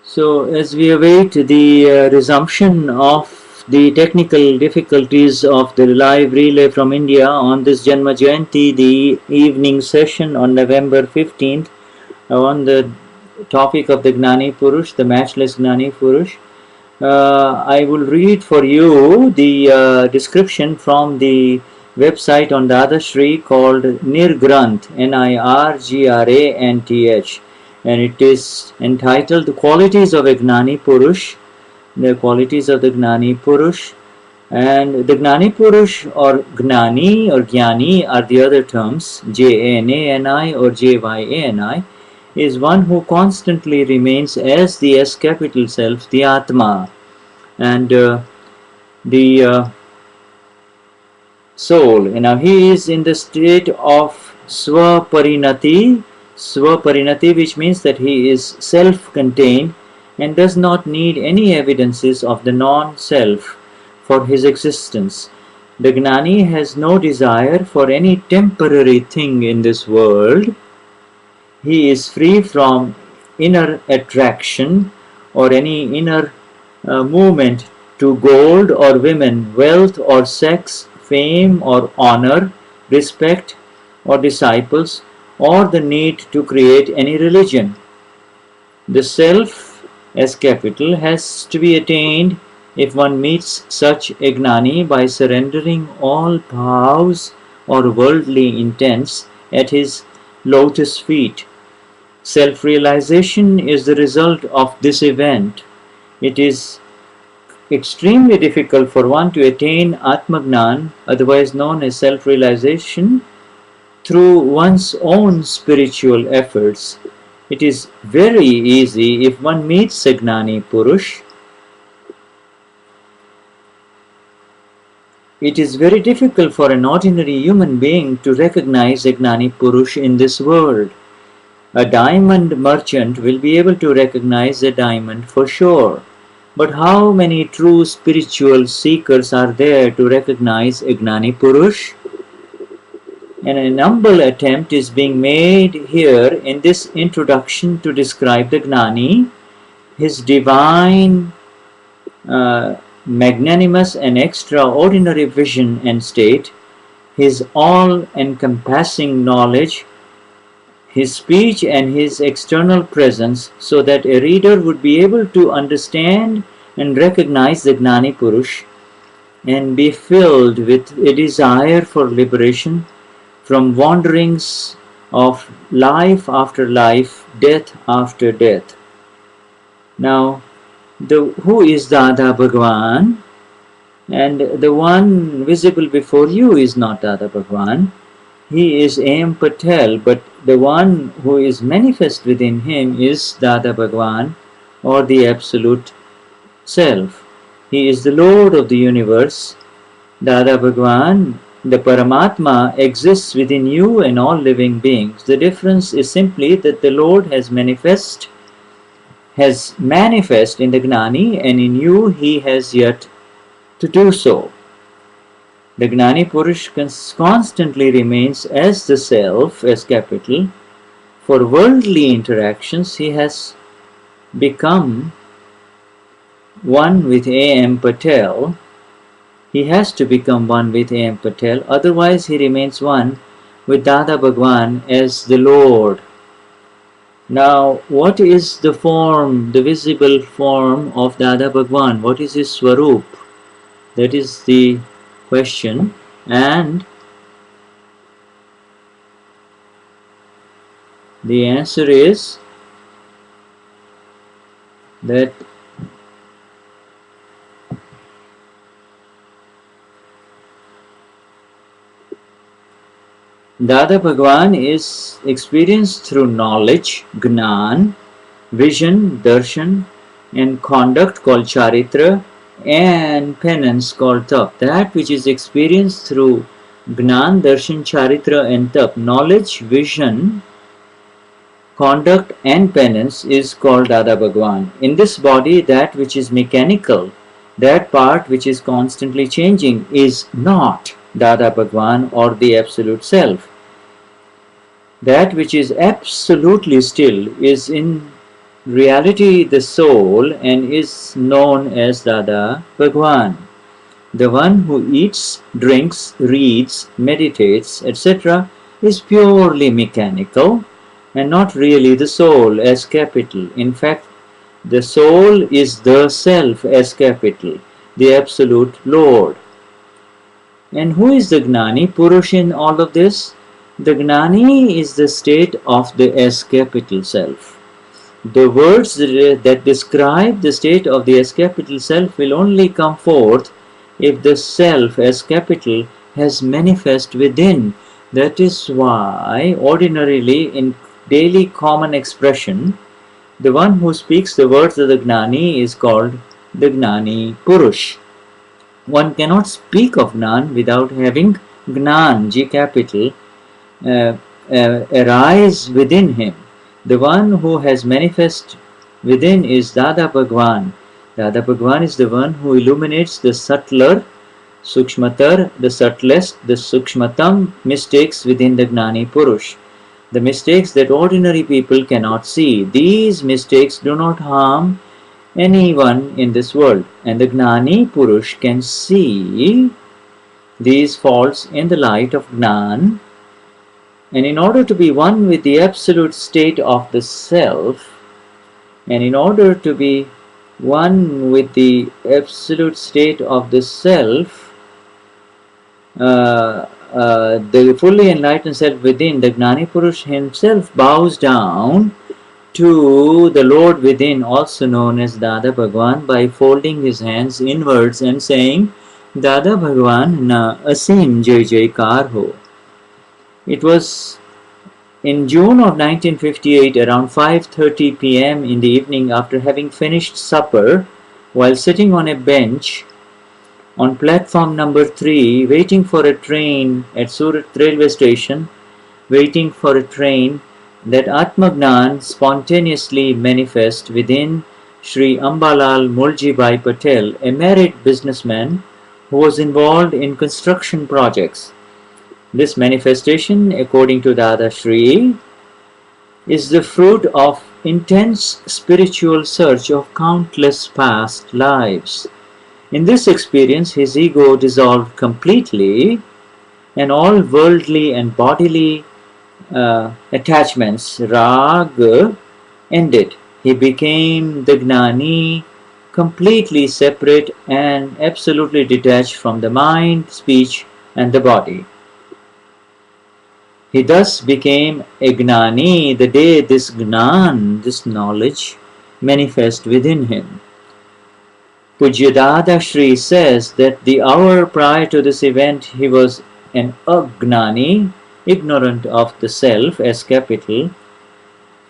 So, as we await the resumption of the technical difficulties of the live relay from India on this Janma Jayanti, the evening session on November 15th, on the topic of the Gnani Purush, the matchless Gnani Purush, I will read for you the description from the website on Dadashri called Nirgranth, Nirgranth, and it is entitled The Qualities of a Gnani Purush, the qualities of the Gnani Purush. And the Gnani Purush or Gnani or Jnani are the other terms, Jnani or Jyani, is one who constantly remains as the S capital self, the Atma, and the soul. Now he is in the state of Swaparinati, which means that he is self-contained and does not need any evidences of the non-self for his existence. The Gnani has no desire for any temporary thing in this world. He is free from inner attraction or any inner movement to gold or women, wealth or sex, fame or honor, respect or disciples, or the need to create any religion. The self as capital has to be attained if one meets such a Gnani by surrendering all bhavs or worldly intents at his lotus feet. Self-realization is the result of this event. It is extremely difficult for one to attain Atmagnan, otherwise known as self-realization, through one's own spiritual efforts. It is very easy if one meets a Gnani Purush. It is very difficult for an ordinary human being to recognize a Gnani Purush in this world. A diamond merchant will be able to recognize a diamond for sure. But how many true spiritual seekers are there to recognize a Gnani Purush? And an humble attempt is being made here in this introduction to describe the Gnani, his divine, magnanimous and extraordinary vision and state, his all-encompassing knowledge, his speech and his external presence, so that a reader would be able to understand and recognize the Gnani Purush and be filled with a desire for liberation from wanderings of life after life, death after death. Now, who is Dada Bhagwan? And the one visible before you is not Dada Bhagwan. He is A.M. Patel, but the one who is manifest within him is Dada Bhagwan, or the Absolute Self. He is the Lord of the universe. Dada Bhagwan, the Paramatma, exists within you and all living beings. The difference is simply that the Lord has manifest in the Gnani, and in you he has yet to do so. The Gnani Purush constantly remains as the self, as capital. For worldly interactions, he has become one with A.M. Patel. He has to become one with A.M. Patel, otherwise he remains one with Dada Bhagwan as the Lord. Now, what is the form, the visible form of Dada Bhagwan? What is his Swarup? That is the question, and the answer is that Dada Bhagwan is experienced through knowledge, Gnan, vision, Darshan, and conduct called Charitra, and penance called Tap. That which is experienced through Gnan, Darshan, Charitra, and Tap, knowledge, vision, conduct, and penance, is called Dada Bhagwan. In this body, that which is mechanical, that part which is constantly changing, is not Dada Bhagwan or the Absolute Self. That which is absolutely still is in reality the soul and is known as Dada Bhagwan. The one who eats, drinks, reads, meditates, etc. is purely mechanical and not really the soul as capital. In fact, the soul is the self as capital, the absolute Lord. And who is the Gnani Purush in all of this? The Gnani is the state of the S capital self. The words that describe the state of the S capital self will only come forth if the self as capital has manifest within. That is why ordinarily in daily common expression, the one who speaks the words of the Gnani is called the Gnani Purush. One cannot speak of Gnan without having Gnan, G capital, arise within him. The one who has manifest within is Dada Bhagwan. Dada Bhagwan is the one who illuminates the subtler, Sukshmatar, the subtlest, the Sukshmatam mistakes within the Gnani Purush. The mistakes that ordinary people cannot see. These mistakes do not harm anyone in this world, and the Gnani Purush can see these faults in the light of Gnan. And in order to be one with the absolute state of the self, and in order to be one with the absolute state of the self, the fully enlightened self within, the Gnani Purush himself bows down to the Lord within, also known as Dada Bhagwan, by folding his hands inwards and saying, Dada Bhagwan na asim jai jaikar ho. It was in June of 1958, around 5:30 p.m. in the evening, after having finished supper, while sitting on a bench on platform number 3, waiting for a train at Surat railway station, waiting for a train, that Atmagnan spontaneously manifest within Sri Ambalal Muljibai Patel, a married businessman who was involved in construction projects. This manifestation, according to Dadashri, is the fruit of intense spiritual search of countless past lives. In this experience, his ego dissolved completely, and all worldly and bodily attachments, rag, ended. He became the Gnani, completely separate and absolutely detached from the mind, speech, and the body. He thus became a Gnani the day this Gnan, this knowledge, manifest within him. Pujya Dadashri says that the hour prior to this event he was an Agnani, ignorant of the self as capital,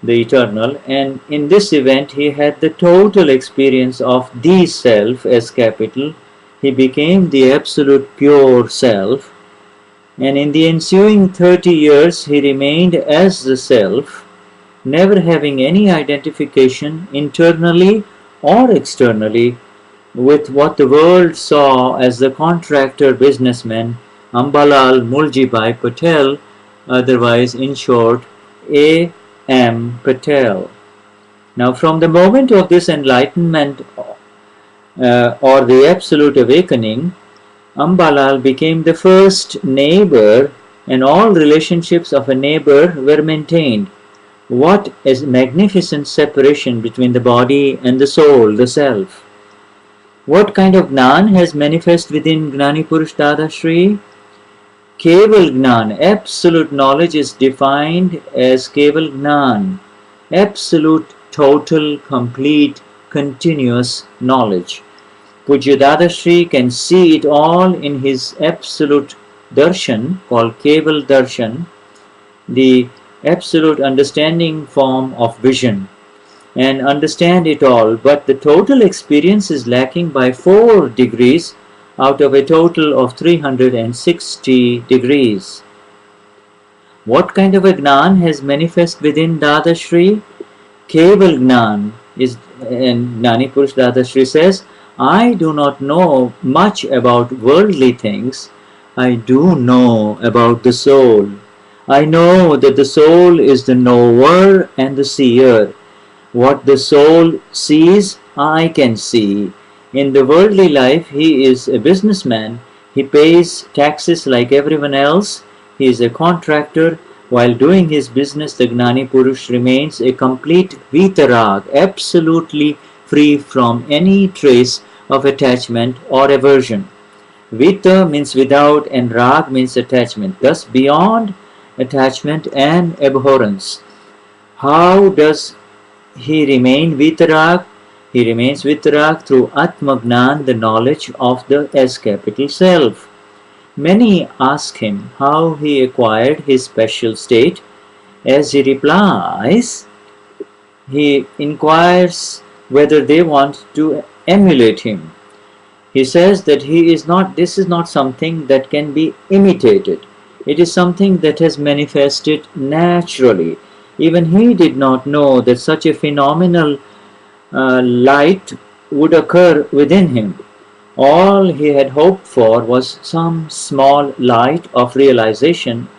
the eternal, and in this event he had the total experience of the self as capital. He became the absolute pure self, and in the ensuing 30 years he remained as the self, never having any identification internally or externally with what the world saw as the contractor businessman Ambalal Muljibai Patel, otherwise in short A. M. Patel. Now from the moment of this enlightenment or the absolute awakening, Ambalal became the first neighbor, and all relationships of a neighbor were maintained. What a magnificent separation between the body and the soul, the self. What kind of Gnan has manifest within Gnani Purush Dadashri? Keval Gnan, absolute knowledge, is defined as Keval Gnan, absolute, total, complete, continuous knowledge. Pujya Dadashri can see it all in his absolute darshan, called Keval Darshan, the absolute understanding form of vision, and understand it all, but the total experience is lacking by 4 degrees out of a total of 360 degrees. What kind of a Gnan has manifest within Dadashri? Keval Gnan is, and Gnani Purush Dadashri says, I do not know much about worldly things. I do know about the soul. I know that the soul is the knower and the seer. What the soul sees, I can see. In the worldly life, he is a businessman. He pays taxes like everyone else. He is a contractor. While doing his business, the Gnani Purush remains a complete vitarag, absolutely free from any trace of attachment or aversion. Vita means without and rag means attachment, thus beyond attachment and abhorrence. How does he remain vitarag? He remains vitarag through Atmagnan, the knowledge of the S capital Self. Many ask him how he acquired his special state. As he replies, he inquires whether they want to emulate him. He says that this is not something that can be imitated. It is something that has manifested naturally. Even he did not know that such a phenomenal light would occur within him. All he had hoped for was some small light of realization,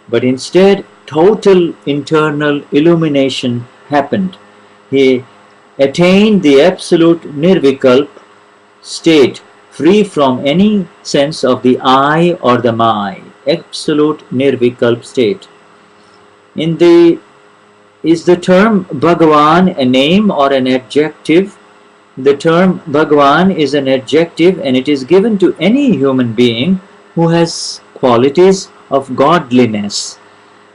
but instead total internal illumination happened. He attained the absolute nirvikalp state, free from any sense of the I or the my, absolute nirvikalp state. Is the term Bhagavan a name or an adjective? The term Bhagavan is an adjective and it is given to any human being who has qualities of godliness.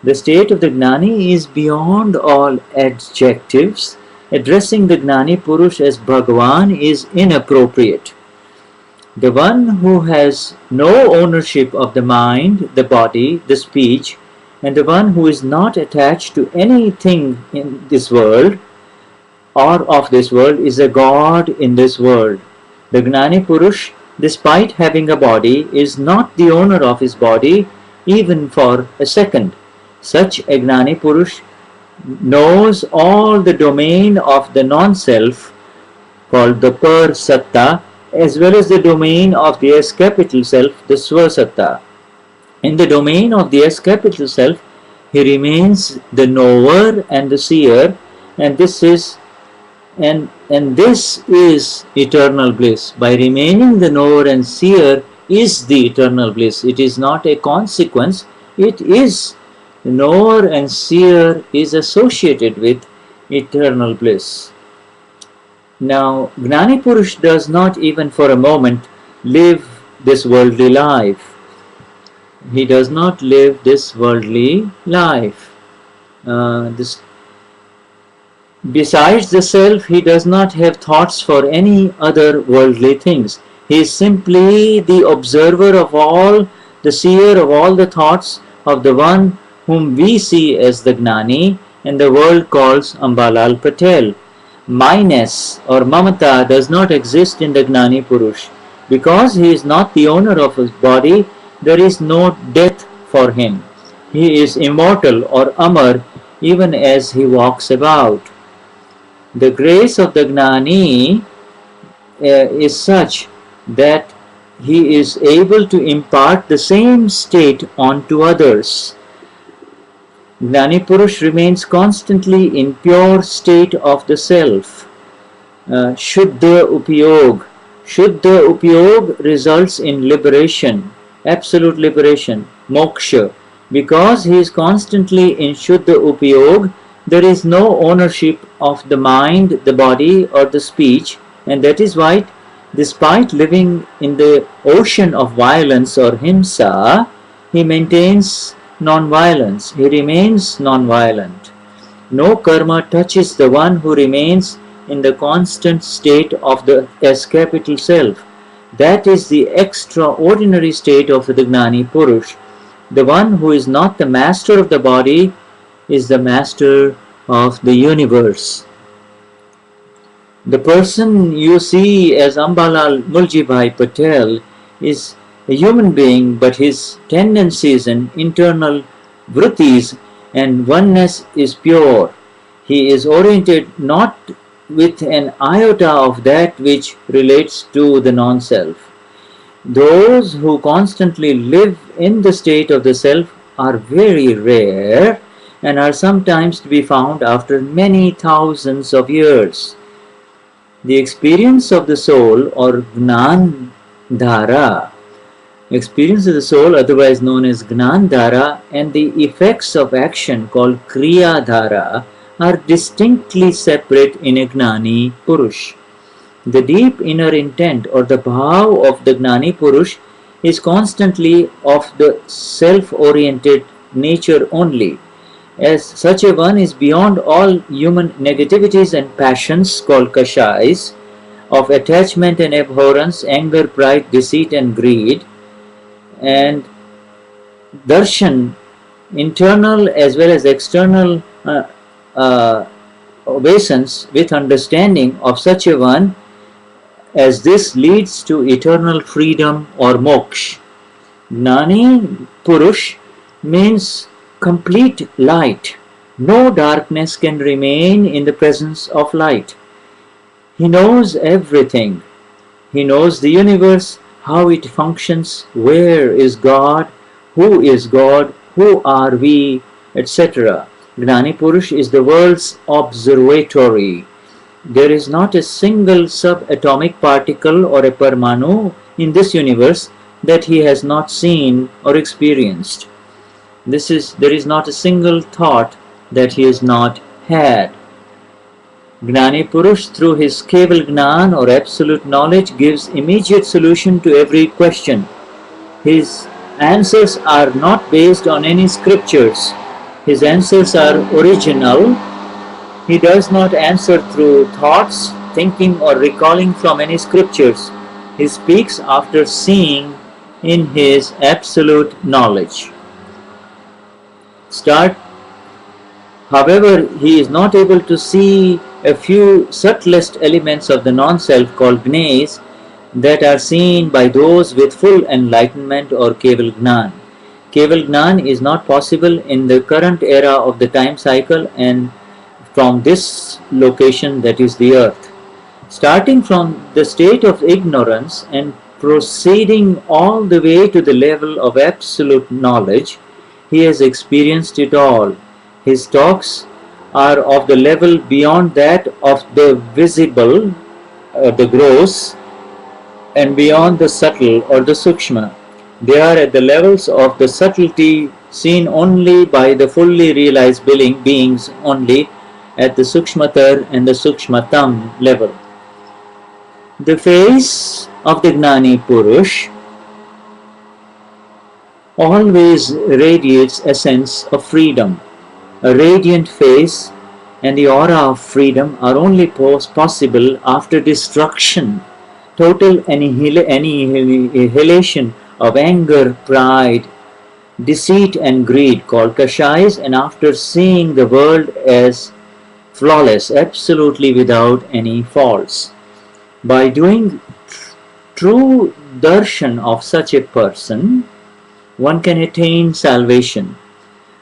The state of the Gnani is beyond all adjectives. Addressing the Gnani Purush as Bhagavan is inappropriate. The one who has no ownership of the mind, the body, the speech, and the one who is not attached to anything in this world or of this world is a God in this world. The Gnani Purush, despite having a body, is not the owner of his body even for a second. Such a Gnani Purush knows all the domain of the non-self called the Per-Satta as well as the domain of the S capital Self, the Swa-Satta. In the domain of the S capital Self, he remains the knower and the seer, and this is eternal bliss. By remaining the knower and seer is the eternal bliss. It is not a consequence. It is. The knower and seer is associated with eternal bliss. Now, Gnani Purush does not even for a moment live this worldly life. He does not live this worldly life. Besides the self, he does not have thoughts for any other worldly things. He is simply the observer of all, the seer of all the thoughts of the one whom we see as the Gnani and the world calls Ambalal Patel. Myness or Mamata does not exist in the Gnani Purush. Because he is not the owner of his body, there is no death for him. He is immortal or Amar even as he walks about. The grace of the Gnani is such that he is able to impart the same state onto others. Gnani Purush remains constantly in pure state of the self. Shuddha Upayog. Shuddha Upayog results in liberation, absolute liberation, moksha. Because he is constantly in Shuddha Upayog, there is no ownership of the mind, the body or the speech, and that is why despite living in the ocean of violence or himsa, he maintains non-violence. He remains non-violent. No karma touches the one who remains in the constant state of the S capital Self. That is the extraordinary state of the Gnani Purush. The one who is not the master of the body is the master of the universe. The person you see as Ambalal Muljibhai Patel is a human being, but his tendencies and internal vrittis and oneness is pure. He is oriented not with an iota of that which relates to the non-self. Those who constantly live in the state of the self are very rare, and are sometimes to be found after many thousands of years. The experience of the soul, or Gnan Dhara, experience of the soul, otherwise known as Gnan Dhara, and the effects of action called Kriya Dhara are distinctly separate in a Gnani Purush. The deep inner intent or the bhav of the Gnani Purush is constantly of the self-oriented nature only. As such a one is beyond all human negativities and passions called kashais of attachment and abhorrence, anger, pride, deceit and greed, and darshan, internal as well as external obeisance with understanding of such a one, as this leads to eternal freedom or moksha. Gnani Purush means complete light. No darkness can remain in the presence of light. He knows everything. He knows the universe, how it functions, where is God, who are we, etc. Gnani Purush is the world's observatory. There is not a single subatomic particle or a Parmanu in this universe that he has not seen or experienced. There is not a single thought that he has not had. Gnani Purush, through his Keval Gnan or absolute knowledge, gives immediate solution to every question. His answers are not based on any scriptures. His answers are original. He does not answer through thoughts, thinking or recalling from any scriptures. He speaks after seeing in his absolute knowledge. However, he is not able to see a few subtlest elements of the non-self called Gnes that are seen by those with full enlightenment or Keval Gnan. Keval Gnan is not possible in the current era of the time cycle and from this location, that is the earth. Starting from the state of ignorance and proceeding all the way to the level of absolute knowledge, he has experienced it all. His talks are of the level beyond that of the visible, the gross, and beyond the subtle or the sukshma. They are at the levels of the subtlety seen only by the fully realized beings only at the sukshmatar and the sukshmatam level. The face of the Gnani Purush always radiates a sense of freedom. A radiant face and the aura of freedom are only possible after destruction, total annihilation of anger, pride, deceit and greed called kashais, and after seeing the world as flawless, absolutely without any faults. By doing true darshan of such a person, one can attain salvation.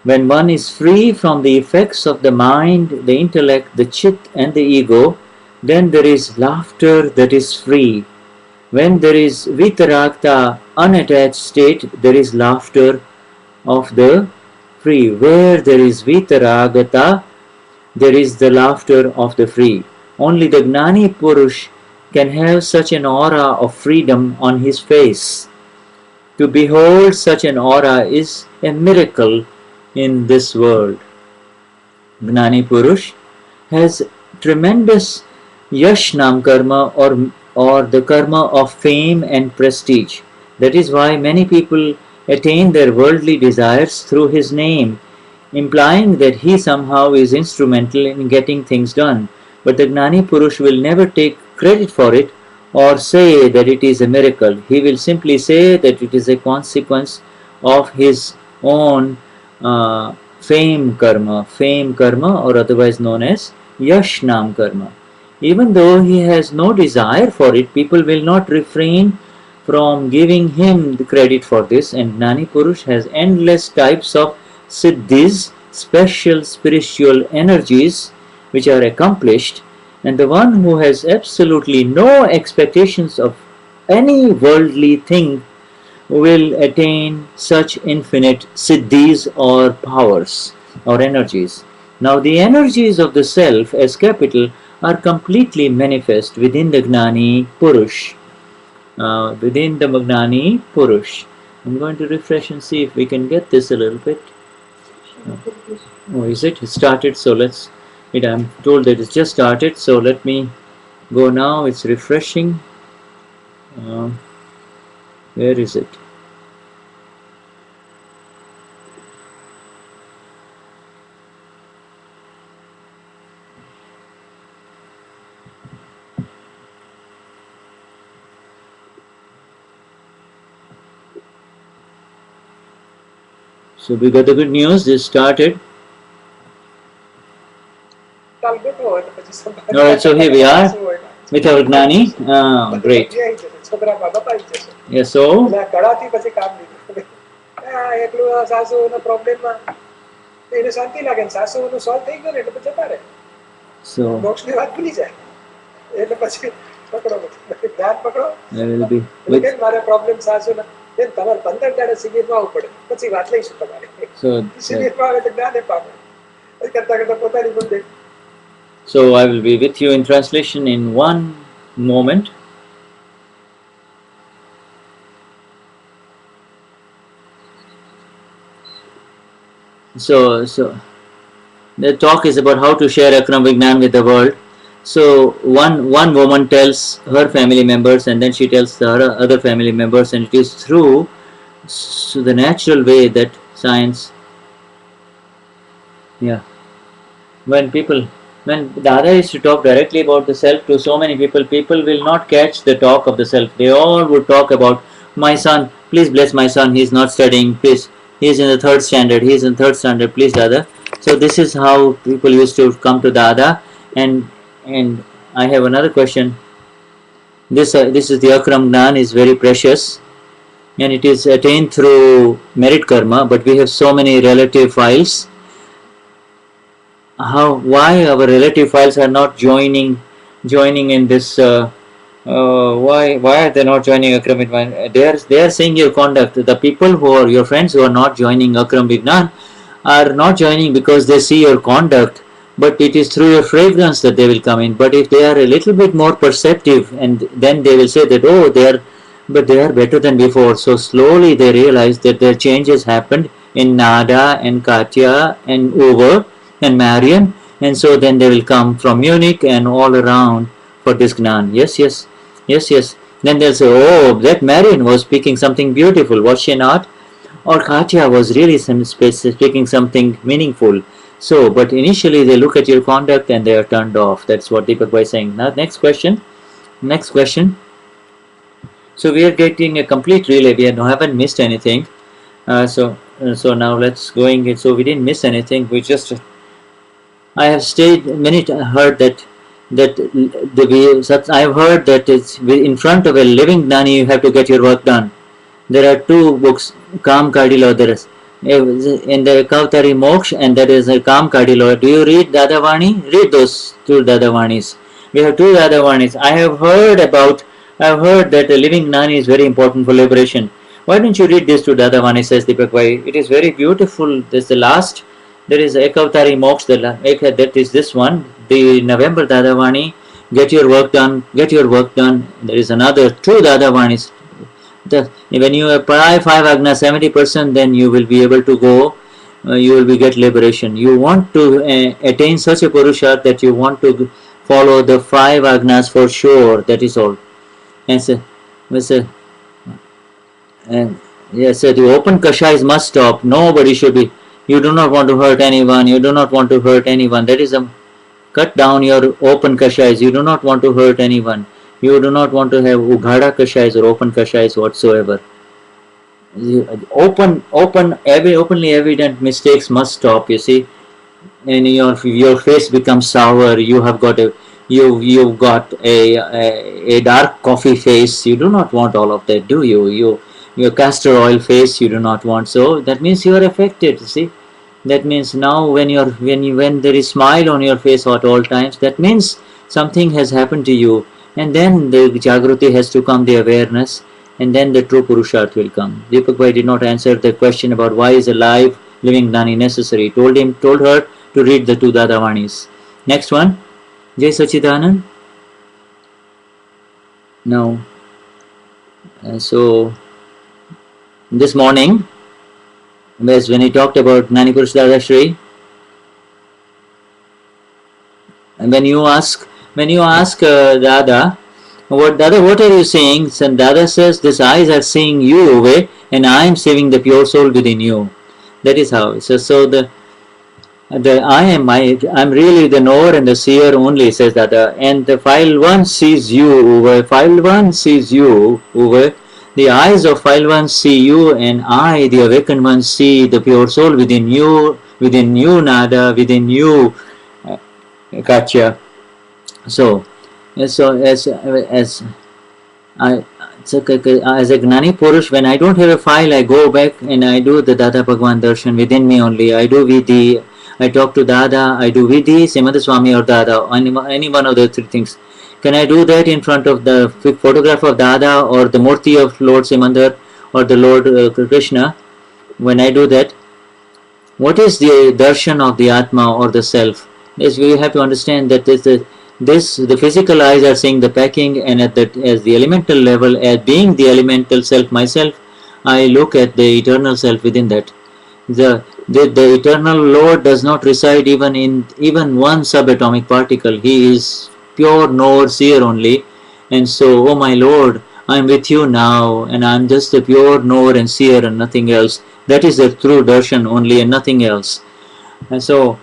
When one is free from the effects of the mind, the intellect, the chit and the ego, then there is laughter that is free. When there is vitaragta, unattached state, there is laughter of the free. Where there is vitaragata, there is the laughter of the free. Only the Gnani Purush can have such an aura of freedom on his face. To behold such an aura is a miracle in this world. Gnani Purush has tremendous yashnam karma or the karma of fame and prestige. That is why many people attain their worldly desires through his name, implying that he somehow is instrumental in getting things done. But the Gnani Purush will never take credit for it or say that it is a miracle. He will simply say that it is a consequence of his own fame karma or otherwise known as yashnam karma. Even though he has no desire for it, people will not refrain from giving him the credit for this, and Gnani Purush has endless types of siddhis, special spiritual energies which are accomplished, and the one who has absolutely no expectations of any worldly thing will attain such infinite siddhis or powers. or energies. Now the energies of the self as capital are completely manifest within the Gnani Purush. Within the Gnani Purush. I'm going to refresh and see if we can get this a little bit. Oh, is it? It started, so let's. I'm told that it's just started, so let me go now. It's refreshing. Uh, where is it? So we got the good news. This started. Alright, so here we are with our Gnani. Great. Yeah, so. So. I will be with. So I will be with you in translation in one moment. So the talk is about how to share Akram Vignan with the world. So one woman tells her family members, and then she tells the other family members, and it is through the natural way that science. Yeah. When Dada used to talk directly about the self to so many people, people will not catch the talk of the self. They all would talk about my son. Please bless my son. He's not studying. Please, he's in the third standard. He's in third standard. Please, Dada. So this is how people used to come to Dada. And I have another question. This is the Akram Gnan is very precious, and it is attained through merit karma. But we have so many relative files. Why our relative files are not joining in this? Why are they not joining Akram Vignan? They are saying your conduct. The people who are your friends who are not joining Akram Vignan are not joining because they see your conduct, but it is through your fragrance that they will come in. But if they are a little bit more perceptive, and then they will say that they are better than before. So slowly they realize that their changes happened in Nada and Katya and Uwe and Marian, and so then they will come from Munich and all around for this Gnan. Yes. Then they'll say, oh, that Marian was speaking something beautiful, was she not? Or Katya was really speaking something meaningful. So, but initially they look at your conduct and they are turned off. That's what Deepakbhai is saying. Now, next question. So we are getting a complete relay. We haven't missed anything. So now let's going. So we didn't miss anything. We just. I have heard that I have heard that it's in front of a living Gnani you have to get your work done. There are two books, Kam Kadilo, there is in the Kautari Moksha, and there is a Kam Kadilo. Do you read Dadavani? Read those two Dadavanis. We have two Dadavanis. I have heard that a living Gnani is very important for liberation. Why don't you read this two Dadavani, says Deepakbhai. It is very beautiful. This is the last. There is Ekavatari Moksha, that is this one, the November Dadavani, get your work done. There is another two Dadavanis. When you apply 5 Agna 70%, then you will be able to go, you will get liberation. You want to attain such a Purusharth that you want to follow the 5 Agnas for sure, that is all. And so, the open Kashais must stop. Nobody should be. You do not want to hurt anyone. That is cut down your open kashais. You do not want to hurt anyone. You do not want to have ughada kashais or open kashais whatsoever. Openly evident mistakes must stop. You see, and your face becomes sour. You've got a dark coffee face. You do not want all of that, do you? Your castor oil face you do not want. So that means you are affected. See. That means now when there is smile on your face at all times, that means something has happened to you, and then the Jagruti has to come, the awareness, and then the true Purusharth will come. Deepakbhai did not answer the question about why is a live living Gnani necessary. Told her to read the two Dadavanis. Next one, Jai Sachidanand. Now, so this morning, when he talked about Gnani Purush Dadashri, and when you ask Dada, what are you saying? So Dada says, these eyes are seeing you away, and I am seeing the pure soul within you. That is how. So the I'm really the knower and the seer only, says Dada. And the file one sees you over. File one sees you over. The eyes of file one see you, and I, the awakened one, see the pure soul within you, Nada, within you, Katya. So as I as a Gnani Purush, when I don't have a file, I go back and I do the Dada Bhagwan Darshan within me only. I do Vidhi, I talk to Dada, I do Vidhi, Simanta Swami or Dada, any one of the three things. Can I do that in front of the photograph of Dada or the Murti of Lord Simandar or the Lord Krishna? When I do that, what is the darshan of the Atma or the self? Yes, we have to understand that the physical eyes are seeing the packing, and at that, as the elemental level, as being the elemental self myself, I look at the eternal self within that. The eternal Lord does not reside even in one subatomic particle. He is pure knower, seer only. And so, oh my Lord, I am with you now, and I am just a pure knower and seer and nothing else. That is the true darshan only and nothing else. And so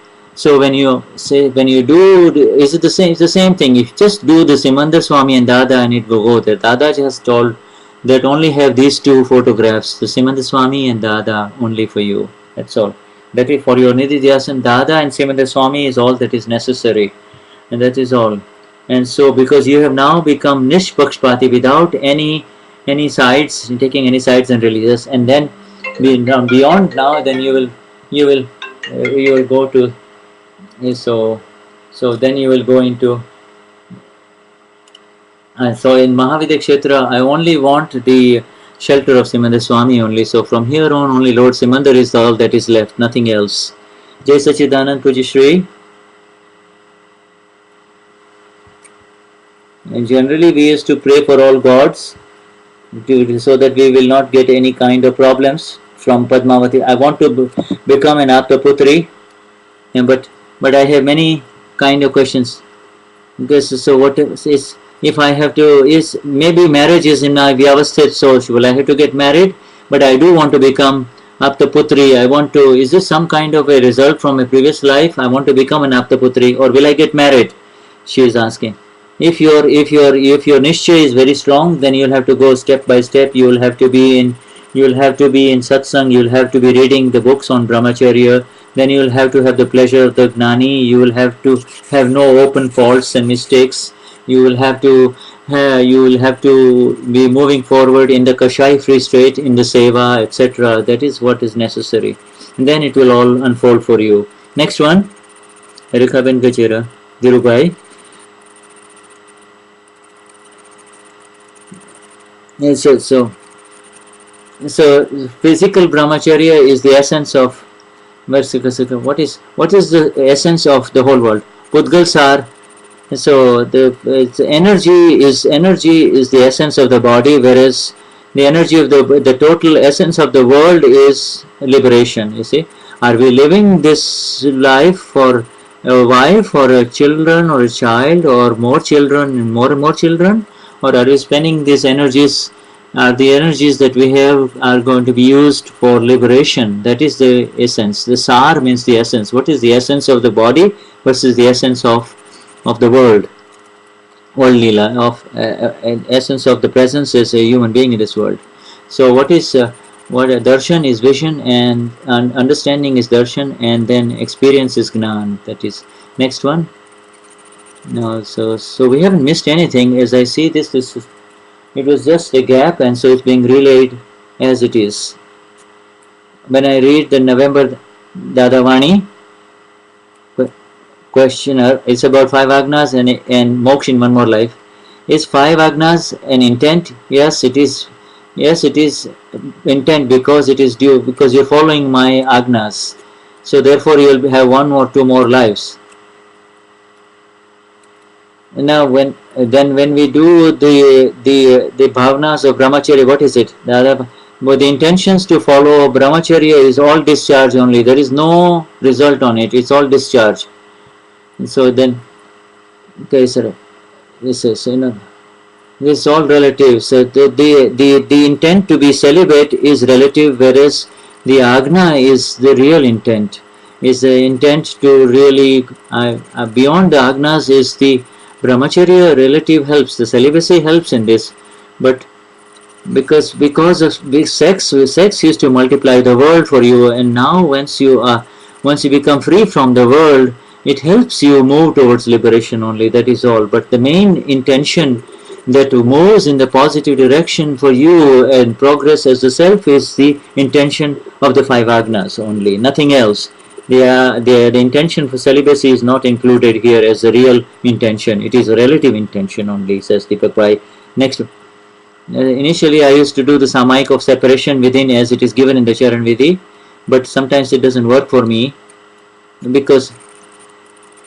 when you do, is it the same? It's the same thing. If you just do the Simandar Swami and Dada, and it will go there. Dada just told that only have these two photographs, the Simandar Swami and Dada, only for you. That's all. That is for your Nidhi Dhyasan. Dada and Simandar Swami is all that is necessary, and that is all. And so, because you have now become Nishpakshpati without any sides, taking any sides and religious, and then beyond now, then you will go to. So then you will go into. So in Mahavidya Kshetra, I only want the shelter of Simandar Swami only. So from here on, only Lord Simandar is all that is left, nothing else. Jai Sachidanand Pujishri. And generally we used to pray for all gods so that we will not get any kind of problems from Padmavati. I want to become an Aptaputri, but I have many kind of questions. Because so what is if I have to, is maybe marriage is in my Vyavasthit, so will I have to get married? But I do want to become Aptaputri. I want to, is this some kind of a result from a previous life? I want to become an Aptaputri, or will I get married? She is asking. If your nishchay is very strong, then you'll have to go step by step. You will have to be in satsang. You'll have to be reading the books on brahmacharya. Then you will have to have the pleasure of the Gnani. You will have to have no open faults and mistakes. You will have to be moving forward in the Kashai free state, in the seva, etc. That is what is necessary. And then it will all unfold for you. Next one, Erika Ben Gajera, Dhirubhai. Yes, so physical brahmacharya is the essence of. What is the essence of the whole world? Pudgals are. So the energy is the essence of the body, whereas the energy of the total essence of the world is liberation. You see, are we living this life for a wife or a children or a child or more children and more children, or are we spending these energies? The energies that we have are going to be used for liberation. That is the essence. The sar means the essence. What is the essence of the body versus the essence of the world lila, of essence of the presence as a human being in this world. So what a darshan is vision, and understanding is darshan, and then experience is gnan. That is next one. No, so we haven't missed anything. As I see this it was just a gap, and so it's being relayed as it is. When I read the November Dadavani questionnaire, it's about 5 agnas and moksha in one more life. Is 5 agnas an intent? Yes, it is. Yes, it is intent because it is due, because you're following my agnas. So therefore you will have one or two more lives. Now when we do the bhavnas of brahmacharya, what is it? But the intentions to follow brahmacharya is all discharge only. There is no result on it. It's all discharge. So then, okay, sir. This is this is all relative. So the intent to be celibate is relative, whereas the agna is the real intent. Is the intent to really beyond the agnas is the brahmacharya relative helps. The celibacy helps in this, but because of sex used to multiply the world for you, and now once you become free from the world, it helps you move towards liberation only. That is all. But the main intention that moves in the positive direction for you and progress as the self is the intention of the five agnas only, nothing else. The intention for celibacy is not included here as a real intention. It is a relative intention only, says Deepakbhai. Next. Initially, I used to do the Samaik of separation within as it is given in the Charan Vidhi, but sometimes it doesn't work for me because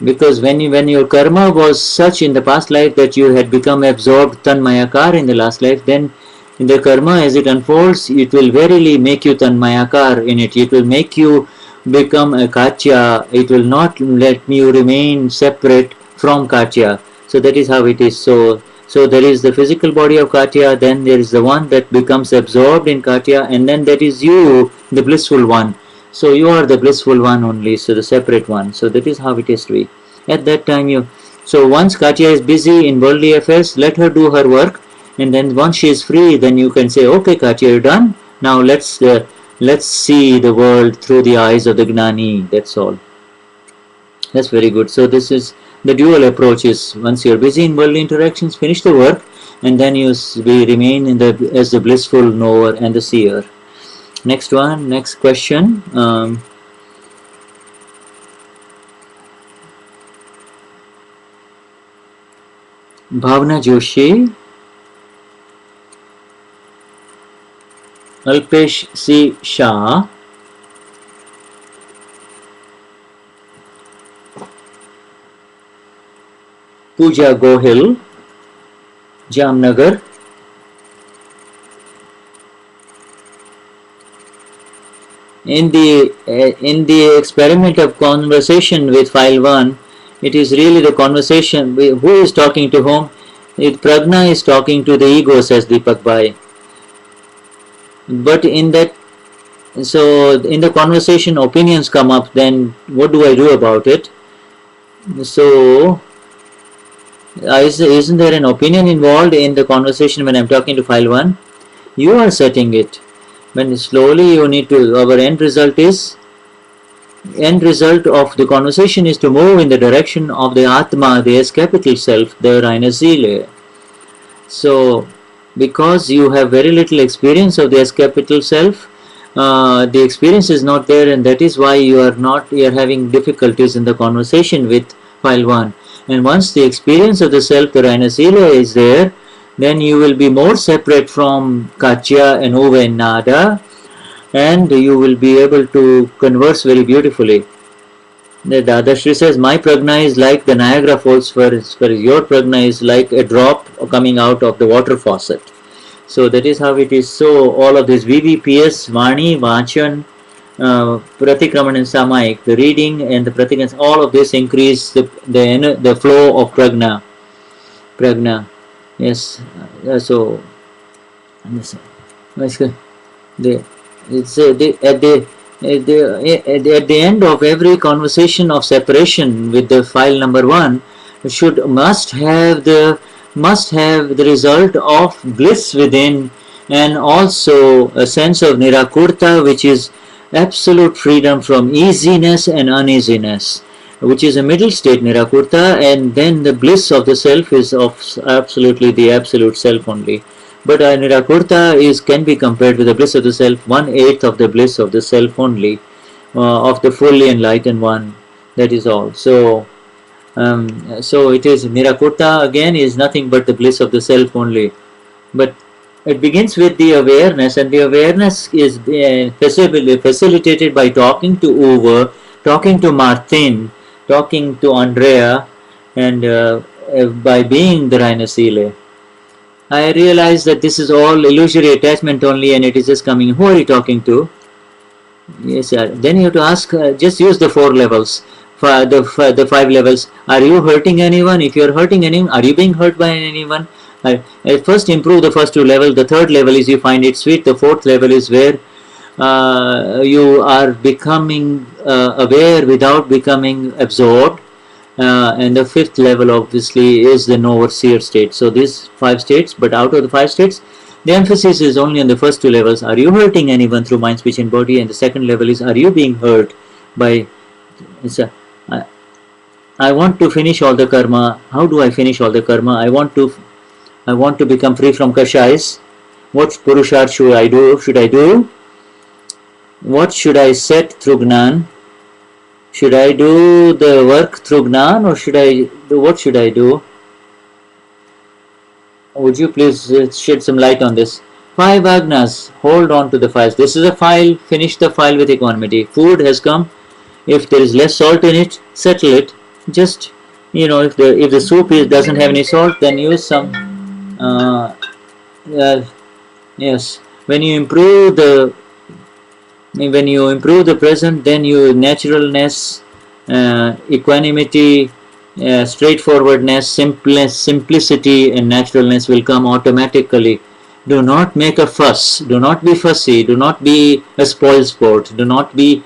when your karma was such in the past life that you had become absorbed tanmayakar in the last life, then in the karma as it unfolds, it will verily make you tanmayakar in it. It will make you become a katya. It will not let you remain separate from katya. So that is how it is. So there is the physical body of katya, then there is the one that becomes absorbed in katya, and then that is you, the blissful one. So you are the blissful one only, so the separate one. So that is how it is to be. At that time you, so once Katya is busy in worldly affairs, let her do her work, and then once she is free, then you can say, okay Katya, you're done. Now let's see the world through the eyes of the Gnani. That's all. That's very good. So this is the dual approach is once you're busy in worldly interactions, finish the work, and then you remain in the as the blissful knower and the seer. Next one, next question. Bhavna Joshi, Alpesh C. Shah, Pooja Gohil, Jamnagar. In the experiment of conversation with file 1, it is really the conversation. Who is talking to whom? Prajna is talking to the ego, says Deepakbhai. But in that, so in the conversation, opinions come up. Then what do I do about it? So isn't there an opinion involved in the conversation when I'm talking to file 1? You are setting it. When slowly you need to, our end result of the conversation is to move in the direction of the Atma, the S capital self, the reine Seele. So, because you have very little experience of the S capital self, the experience is not there, and that is why you are having difficulties in the conversation with file 1. And once the experience of the self, the reine Seele, is there, then you will be more separate from Katya and Uva and Nada, and you will be able to converse very beautifully. The Dadashri says, my prajna is like the Niagara Falls, whereas your prajna is like a drop coming out of the water faucet. So that is how it is. So all of this VVPS, Vani, Vachan, Pratikraman and Samaik, the reading and the Pratikraman, all of this increase the flow of prajna. Yes. So at the end of every conversation of separation with the file number 1 must have the result of bliss within, and also a sense of nirakurta, which is absolute freedom from easiness and uneasiness, which is a middle state nirakurta, and then the bliss of the self is of absolutely the absolute self only. But nirakurta can be compared with the bliss of the self, 1/8 of the bliss of the self only, of the fully enlightened one. That is all. So it is nirakurta again is nothing but the bliss of the self only. But It begins with the awareness, and the awareness is facilitated by talking to Uwe, talking to Martin, talking to Andrea, and by being the Reine Seele. I realize that this is all illusory attachment only, and it is just coming. Who are you talking to? Yes, sir. Then you have to ask, just use the 4 levels, the 5 levels. Are you hurting anyone? If you are hurting anyone, are you being hurt by anyone? First, improve the first 2 levels. The third level is you find it sweet. The fourth level is where you are becoming aware without becoming absorbed. And the fifth level obviously is the no overseer state. So these 5 states, but out of the 5 states, the emphasis is only on the first 2 levels. Are you hurting anyone through mind, speech, and body? And the second level is, are you being hurt by? I want to finish all the karma. How do I finish all the karma? I want to become free from kashais. What purusharth should I do? What should I set through Gnan? Should I do the work through Gnan, or what should I do? Would you please shed some light on this? 5 agnas, hold on to the 5. This is a file, finish the file with equanimity. Food has come. If there is less salt in it, settle it. Just, if the soup doesn't have any salt, then use some. Yes, when you improve the present, then you naturalness, equanimity, straightforwardness, simplicity, and naturalness will come automatically. Do not make a fuss. Do not be fussy. Do not be a spoilsport. Do not be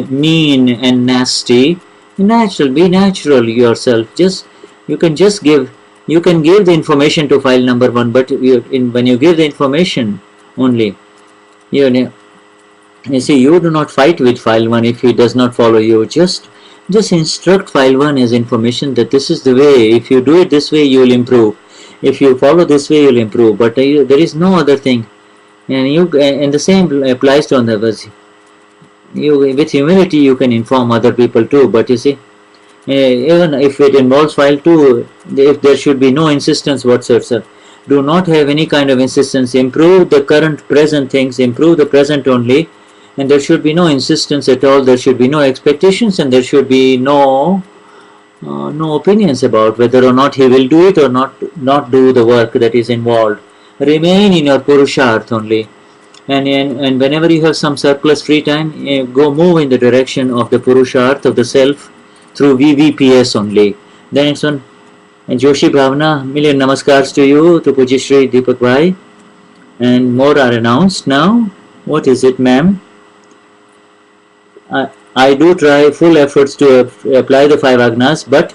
mean and nasty. Be natural yourself. You can give the information to file number 1, but when you give the information only, you see, you do not fight with file 1 if he does not follow you. Just instruct file 1 as information that this is the way. If you do it this way, you will improve. If you follow this way, you will improve. But there is no other thing. And the same applies to others. With humility, you can inform other people too. But you see, even if it involves file 2, if there should be no insistence whatsoever. Do not have any kind of insistence. Improve the current present things. Improve the present only. And there should be no insistence at all. There should be no expectations, and there should be no opinions about whether or not he will do it or not do the work that is involved. Remain in your purusharth only. And whenever you have some surplus free time, go move in the direction of the purusharth of the self through VVPS only. The next one, and Joshi Bhavna, million namaskars to you, to Pujyashri Deepakbhai. And more are announced now. What is it, ma'am? I do try full efforts to apply the 5 agnas, but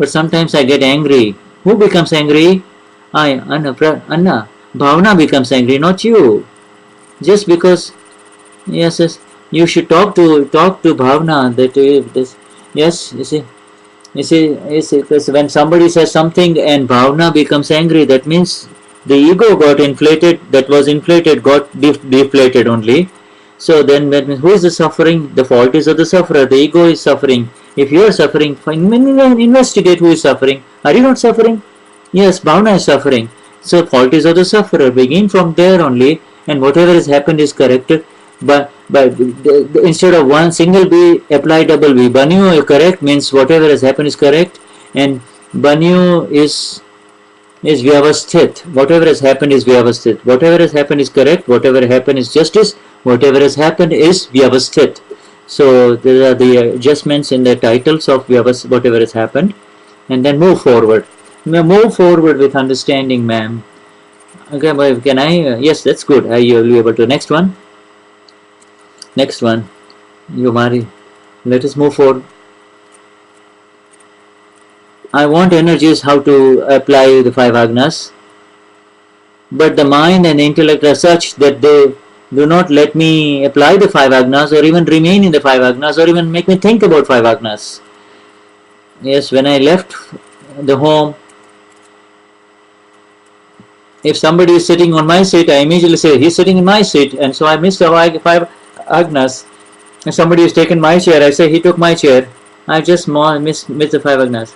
sometimes I get angry. Who becomes angry? Anna. Bhavna becomes angry, not you. Just because, yes, you should talk to Bhavna. Yes, you see, because when somebody says something and Bhavna becomes angry, that means the ego got inflated. That was inflated, got deflated only. So then, who is the suffering? The fault is of the sufferer. The ego is suffering. If you are suffering, investigate who is suffering. Are you not suffering? Yes, Bhavna is suffering. So fault is of the sufferer. Begin from there only, and whatever has happened is corrected. But instead of one single B, apply double B. Banyu correct means whatever has happened is correct, and Banyu is vyavasthit. Whatever has happened is vyavasthit. Whatever has happened is correct. Whatever happened is justice. Whatever has happened is vyavasthit. So there are the adjustments in the titles of whatever has happened, and then move forward. Move forward with understanding, ma'am. Okay, but can I? Yes, that's good. You'll be able to. Next one. Yomari. Let us move forward. I want energies how to apply the 5 agnas, but the mind and the intellect are such that they do not let me apply the 5 agnas, or even remain in the 5 agnas, or even make me think about 5 agnas. Yes, when I left the home, if somebody is sitting on my seat, I immediately say, he's sitting in my seat, and so I miss the 5 agnas. If somebody has taken my chair, I say, he took my chair. I just miss the 5 agnas.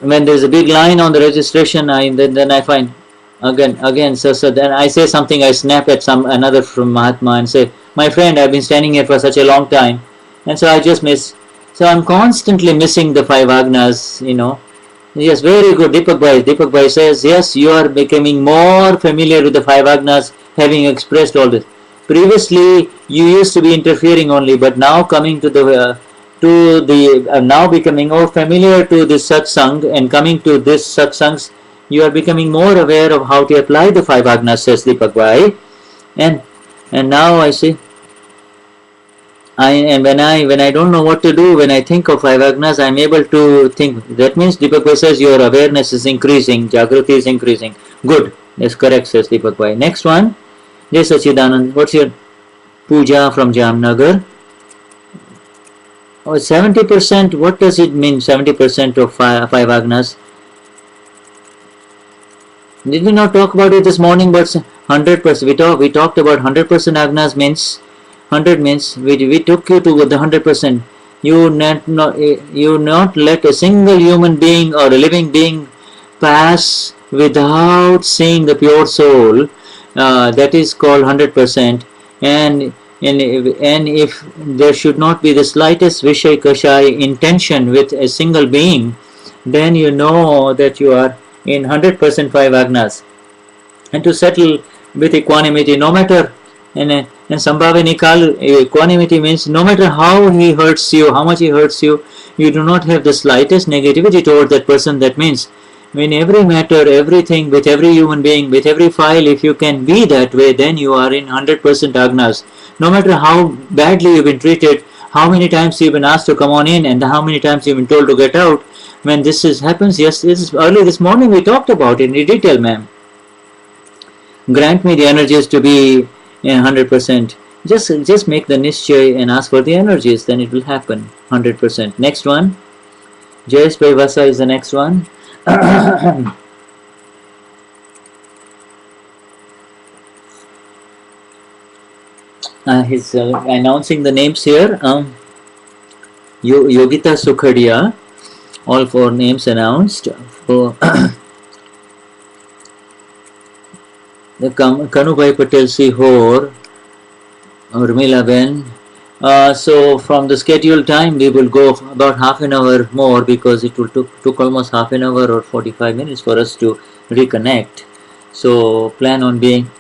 when there's a big line on the registration, then I find again. So then I say something. I snap at another from Mahatma and say, "My friend, I've been standing here for such a long time," and so I just miss. So I'm constantly missing the five agnas. Yes, very good, Deepakbhai. Deepakbhai says, yes, you are becoming more familiar with the five agnas, having expressed all this. Previously, you used to be interfering only, but now coming to the now becoming more familiar to this satsang and coming to this satsangs, you are becoming more aware of how to apply the five agnas, says Deepakbhai. And and now I see. And when I don't know what to do, when I think of five agnas, I'm able to think. That means Deepak says your awareness is increasing, Jagrati is increasing. Good, that's correct, says Deepak Bhai. Next one, Jai Sachidanand. What's your puja from Jamnagar? Oh, 70%. What does it mean? 70% of five agnas. Did we not talk about it this morning? But 100%. We talked about 100% agnas means 100 means we took you to the 100%. You not let a single human being or a living being pass without seeing the pure soul. That is called 100%. And if there should not be the slightest vishay kashai intention with a single being, then you know that you are in 100% five agnas. And to settle with equanimity, no matter and Sambhava Nikal, equanimity means no matter how he hurts you, how much he hurts you, you do not have the slightest negativity toward that person. That means in every matter, everything, with every human being, with every file, if you can be that way, then you are in 100% agnas. No matter how badly you've been treated, how many times you've been asked to come on in, and how many times you've been told to get out, when happens, yes, early this morning we talked about it in detail, ma'am. Grant me the energies to be 100%. Just make the nischay and ask for the energies, then it will happen 100%. Next one, Jayesh Bhai Vasa is the next one. He's announcing the names here. Yogita Sukhadia, all four names announced. For the Kanubhai Patel Sihor, Urmila Ben. So from the scheduled time we will go about half an hour more, because it will took almost half an hour or 45 minutes for us to reconnect. So plan on being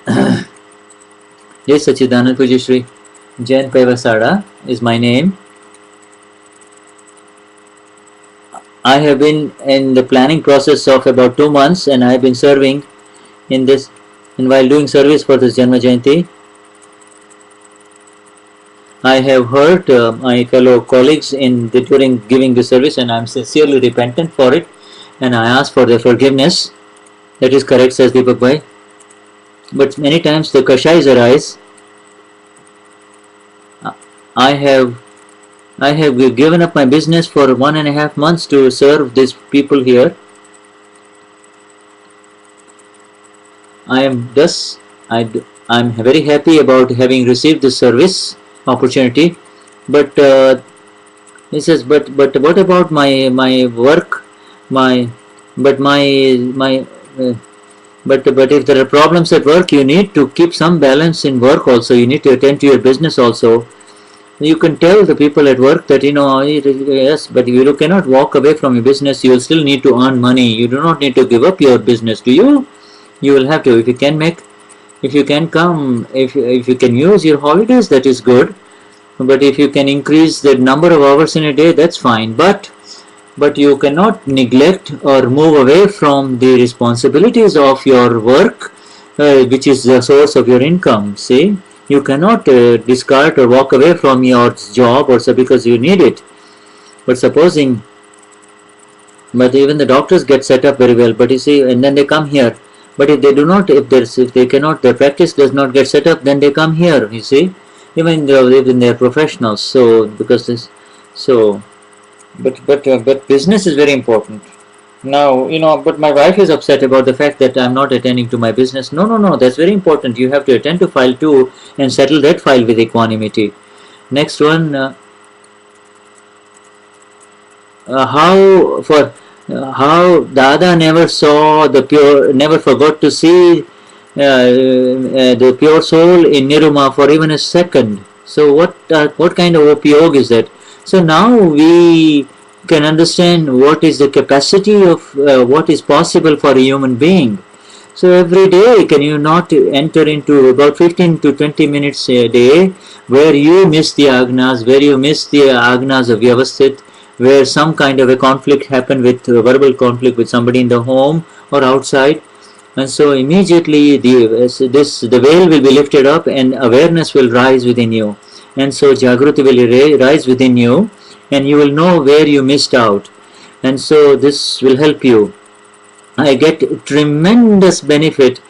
Yes, Sachidanand Pujishri. Jain Paivasada is my name. I have been in the planning process of about 2 months, and I have been serving in this, and while doing service for this Janma Jayanti, I have hurt my fellow colleagues during giving the service, and I am sincerely repentant for it, and I ask for their forgiveness. That is correct, says Deepakbhai. But many times the kashais arise. I have given up my business for 1.5 months to serve these people here. I'm very happy about having received this service opportunity, but he says, but what about my work, but if there are problems at work, you need to keep some balance in work also. You need to attend to your business also. You can tell the people at work that, yes, but you cannot walk away from your business. You will still need to earn money. You do not need to give up your business, do you? You will have to. If you can use your holidays, that is good. But if you can increase the number of hours in a day, that's fine. But you cannot neglect or move away from the responsibilities of your work, which is the source of your income. See, you cannot discard or walk away from your job or so because you need it. But even the doctors get set up very well. But you see, and then they come here. But if they do not, if they cannot, their practice does not get set up, then they come here. You see, even they're professionals. So but business is very important. Now, but my wife is upset about the fact that I'm not attending to my business. No, that's very important. You have to attend to file 2 and settle that file with equanimity. Next one, how for How Dada never saw the pure, never forgot to see the pure soul in Niruma for even a second. So what kind of opyog is that? So now we can understand what is the capacity of what is possible for a human being. So every day, can you not enter into about 15 to 20 minutes a day where you miss the agnas, where you miss the agnas of Vyavasthit, where some kind of a conflict happened with verbal conflict with somebody in the home or outside, and so immediately the veil will be lifted up and awareness will rise within you, and so Jagruti will rise within you, and you will know where you missed out, and so this will help you. I get tremendous benefit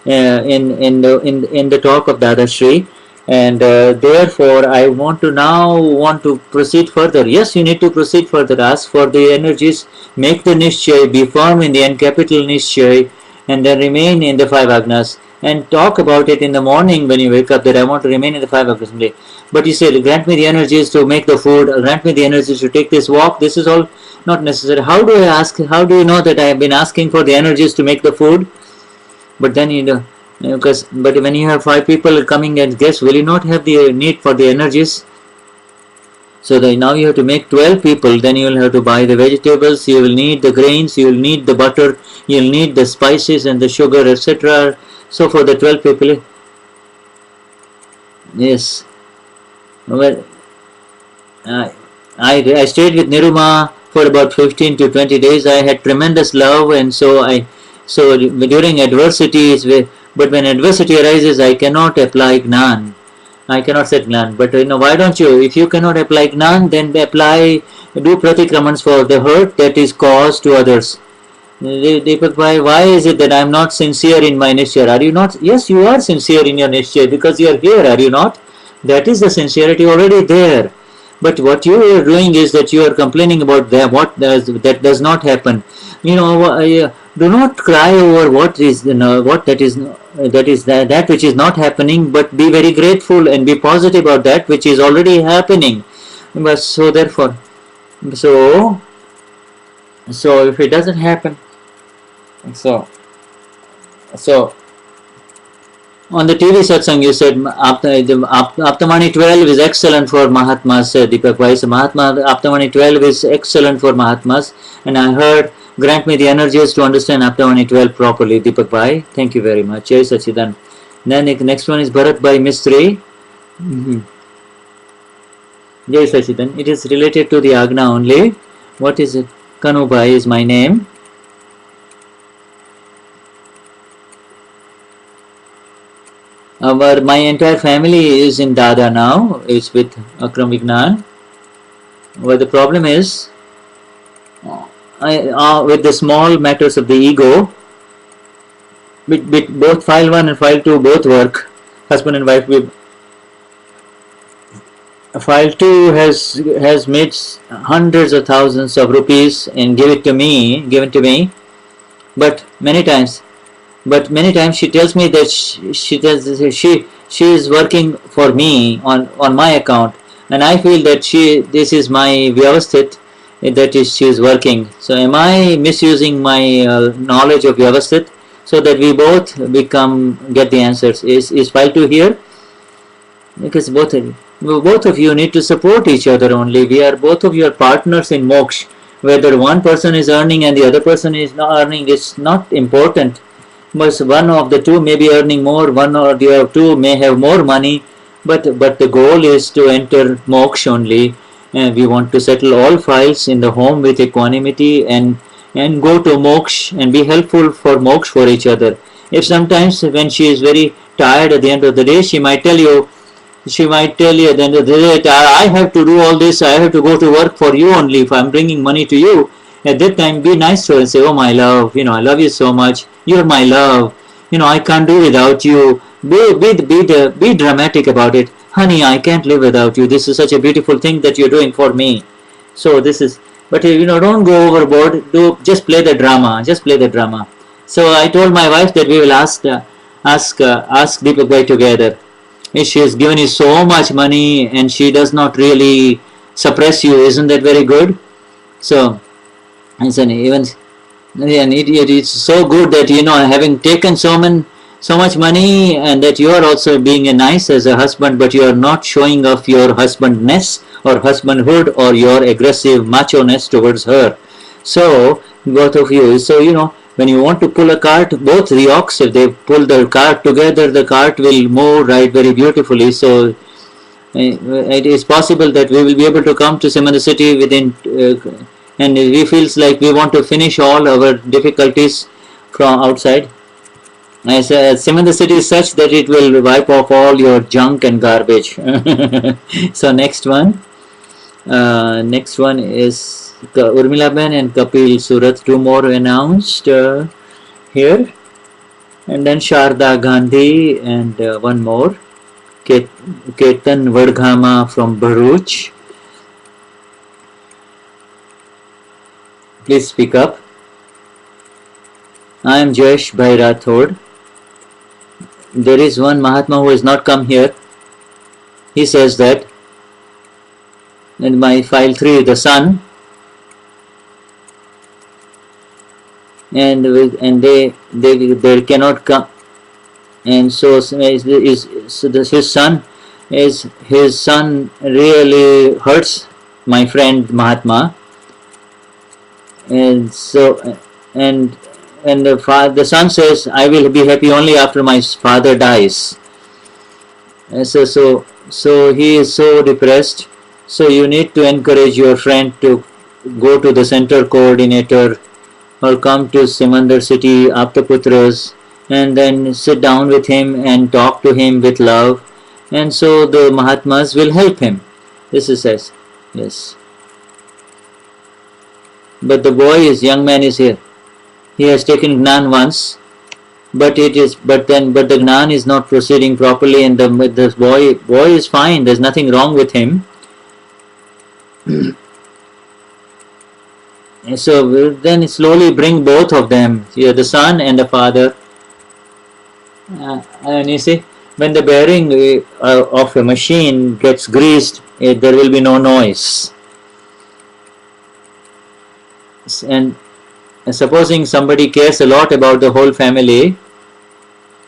in the talk of Dadashri, and therefore I want to proceed further. Yes, you need to proceed further. Ask for the energies, make the Nishchay, be firm in the N capital Nishchay, and then remain in the five agnas. And talk about it in the morning when you wake up that I want to remain in the five agnas only. But you say, grant me the energies to make the food, grant me the energies to take this walk. This is all not necessary. How do I ask? How do you know that I have been asking for the energies to make the food? But then but when you have five people coming as guests, will you not have the need for the energies? So that now you have to make 12 people, then you will have to buy the vegetables, you will need the grains, you will need the butter, you will need the spices and the sugar, etc. So for the 12 people, yes. Well, I stayed with Niruma for about 15 to 20 days. I had tremendous love, and so during adversities, but when adversity arises, I cannot apply Gnan. I cannot set Gnan. But why don't you? If you cannot apply Gnan, then do pratikramans for the hurt that is caused to others. Deepakbhai, why is it that I am not sincere in my nishya? Are you not? Yes, you are sincere in your nishya because you are here, are you not? That is the sincerity already there. But what you are doing is that you are complaining about that does not happen. Do not cry over what is what that which is not happening, but be very grateful and be positive about that which is already happening. But so therefore, so if it doesn't happen, so on the TV satsang you said Aptamani 12 is excellent for Mahatmas, Deepakbhai. So Aptamani 12 is excellent for Mahatmas, and I heard grant me the energies to understand Aptamani 12 properly, Deepakbhai. Thank you very much. Jai Sachidan. Then the next one is Bharat Bhai Mistri. Jai Sachidan. It is related to the Agna only. What is it? Kanu Bhai is my name. My entire family is in Dada now. It's with Akram Vignan. But the problem is, with the small matters of the ego, both file 1 and file 2 both work. Husband and wife. File 2 has made hundreds of thousands of rupees and given to me, but many times she tells me that she is working for me on my account, and I feel that this is my Vyavasthit, that is she is working. So am I misusing my knowledge of Vyavasthit so that we both get the answers? Is file 2 here? Because both of you need to support each other only. We are both of you are partners in moksha. Whether one person is earning and the other person is not earning is not important. But one of the two may be earning more, one or the other two may have more money, but the goal is to enter moksha only, and we want to settle all files in the home with equanimity and go to moksha and be helpful for moksha for each other. If sometimes when she is very tired at the end of the day, she might tell you at the end of the day, I have to do all this, I have to go to work for you only if I am bringing money to you. At that time, be nice to her and say, oh my love, I love you so much, you're my love, I can't do without you. Be dramatic about it. Honey, I can't live without you. This is such a beautiful thing that you're doing for me. So this is, but don't go overboard. Just play the drama. So I told my wife that we will ask Deepakbhai together. If she has given you so much money and she does not really suppress you, isn't that very good? So It's an even, and it's so good that, having taken so much money, and that you are also being a nice as a husband, but you are not showing off your husbandness or husbandhood or your aggressive macho-ness towards her. So both of you, so when you want to pull a cart, both the ox, if they pull the cart together, the cart will move right very beautifully. So it is possible that we will be able to come to Simon the city within, and we feels like we want to finish all our difficulties from outside. As Simon the city is such that it will wipe off all your junk and garbage. So next one is Urmila Ben and Kapil Surat, two more announced here, and then Sharda Gandhi and one more. Ketan Vadghama from Bharuch. Please speak up. I am Jayesh Bhai Rathod. There is one Mahatma who has not come here. He says that in my file 3, the sun, and they cannot come, and so his son really hurts my friend Mahatma, and so and the son says, I will be happy only after my father dies. And so he is so depressed. So you need to encourage your friend to go to the center coordinator or come to Simandar city Aptaputras, and then sit down with him and talk to him with love, and so the Mahatmas will help him. This is says, yes. But the young man is here. He has taken Gnan once, but the Gnan is not proceeding properly, and the boy is fine. There's nothing wrong with him. And so then slowly bring both of them, the son and the father. And you see, when the bearing of a machine gets greased, there will be no noise. And supposing somebody cares a lot about the whole family,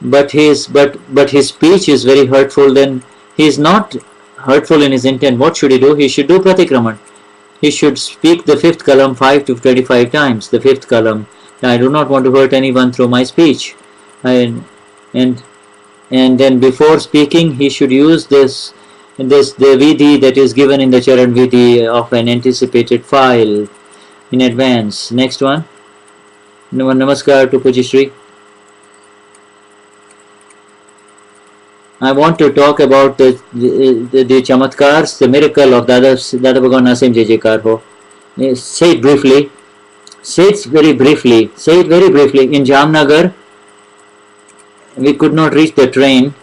but his speech is very hurtful, then he is not hurtful in his intent. What should he do? He should do pratikraman. He should speak the fifth kalam 5 to 25 times. The fifth kalam. I do not want to hurt anyone through my speech. And then before speaking, he should use the vidhi that is given in the Charan vidhi of an anticipated file in advance. Next one. Namaskar to Pujishri. I want to talk about the chamatkars, the miracle of Dada Bhagwan Nasim Jejekar Ho. Say it briefly. Say it very briefly. In Jamnagar, we could not reach the train.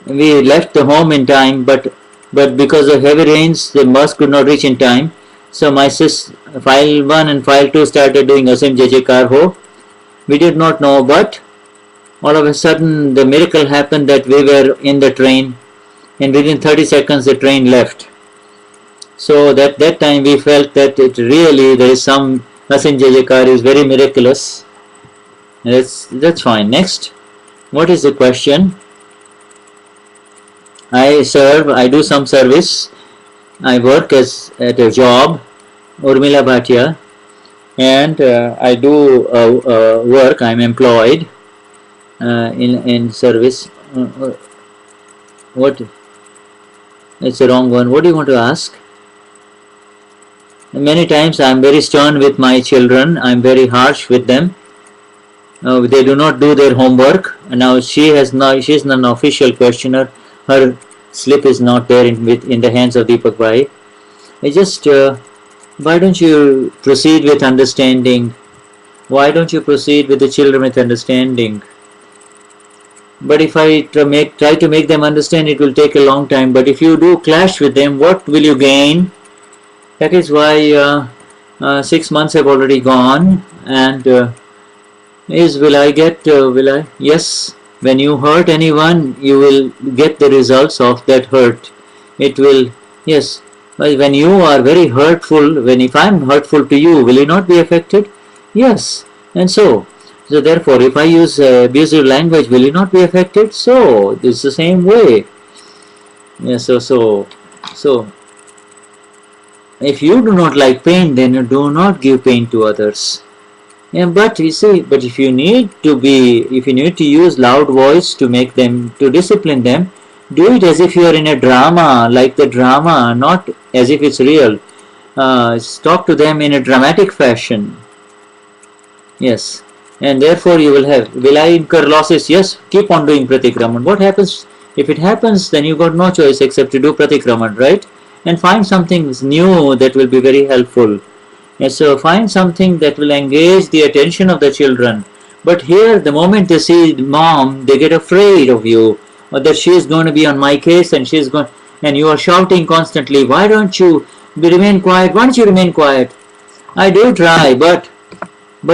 We left the home in time, but because of heavy rains, the bus could not reach in time. So my file 1 and file 2 started doing Asim Jejekar Ho. We did not know, but all of a sudden the miracle happened that we were in the train, and within 30 seconds the train left. So that time we felt that it really, there is some Asim Jejekar is very miraculous. That's fine. Next, what is the question? I do some service. I work at a job, Urmila Bhatia, and I do work. I'm employed in service. What? It's the wrong one. What do you want to ask? Many times I'm very stern with my children. I'm very harsh with them. They do not do their homework. Now she's not an official questioner. Her slip is not there in the hands of Deepakbhai. I just why don't you proceed with understanding? Why don't you proceed with the children with understanding? But if I try to make them understand, it will take a long time. But if you do clash with them, what will you gain? That is why 6 months have already gone, and will I? Yes. When you hurt anyone, you will get the results of that hurt. It will, yes. But when you are very hurtful, if I am hurtful to you, will you not be affected? Yes. And so therefore, if I use abusive language, will you not be affected? So it's the same way. Yeah, so if you do not like pain, then you do not give pain to others. Yeah, but you see, but if you need to use loud voice to make them, to discipline them, do it as if you are in a drama, like the drama, not as if it's real. Talk to them in a dramatic fashion. Yes, and therefore you will have. Will I incur losses? Yes. Keep on doing pratikraman. What happens if it happens? Then you got no choice except to do pratikraman, right? And find something new that will be very helpful. Yes, so find something that will engage the attention of the children. But here, the moment they see mom, they get afraid of you, or that she is going to be on my case, and she is going, and you are shouting constantly. Why don't you remain quiet? Why don't you remain quiet? I do try, but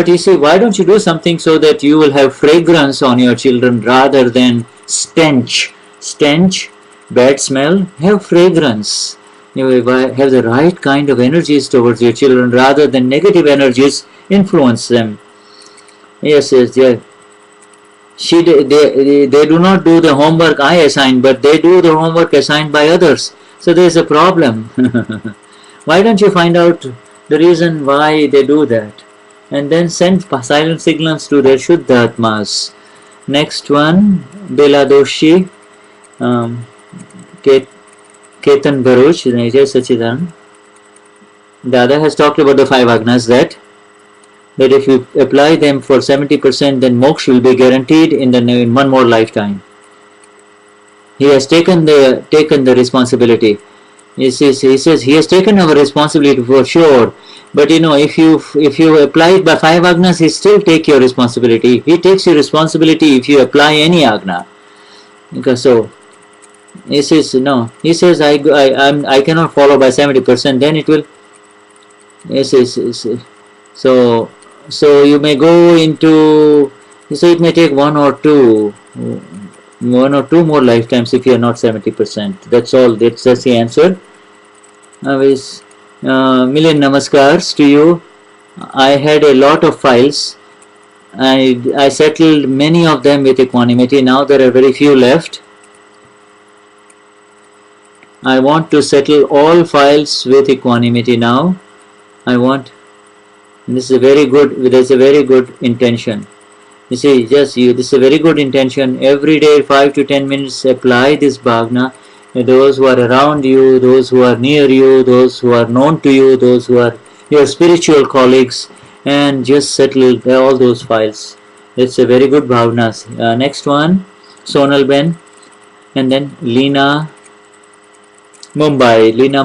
you see, why don't you do something so that you will have fragrance on your children rather than stench? Stench, bad smell, have fragrance. You have the right kind of energies towards your children rather than negative energies influence them. Yes, yeah. They do not do the homework I assign, but they do the homework assigned by others. So there is a problem. Why don't you find out the reason why they do that? And then send silent signals to their Shuddhatmas. Next one, Bela Doshi, um, Ketan Baruch, Nature Sachidan. Dada has talked about the 5 agnas that if you apply them for 70%, then moksha will be guaranteed in one more lifetime. He has taken the responsibility. He says he has taken our responsibility for sure. But if you apply it by 5 agnas, he still take your responsibility. He takes your responsibility if you apply any agna. Because so he says no. He says I cannot follow by 70%. Then it will. Yes. So you may go into. So it may take one or two more lifetimes if you are not 70%. That's all. That's the answer. Million namaskars to you. I had a lot of files. I settled many of them with equanimity. Now there are very few left. I want to settle all files with equanimity now. This is a very good intention. You see, this is a very good intention. Every day, 5 to 10 minutes, apply this bhagna. Those who are around you, those who are near you, those who are known to you, those who are your spiritual colleagues, and just settle all those files. It's a very good bhagna. Next one, Sonal Ben, and then Lina Mumbai, Lina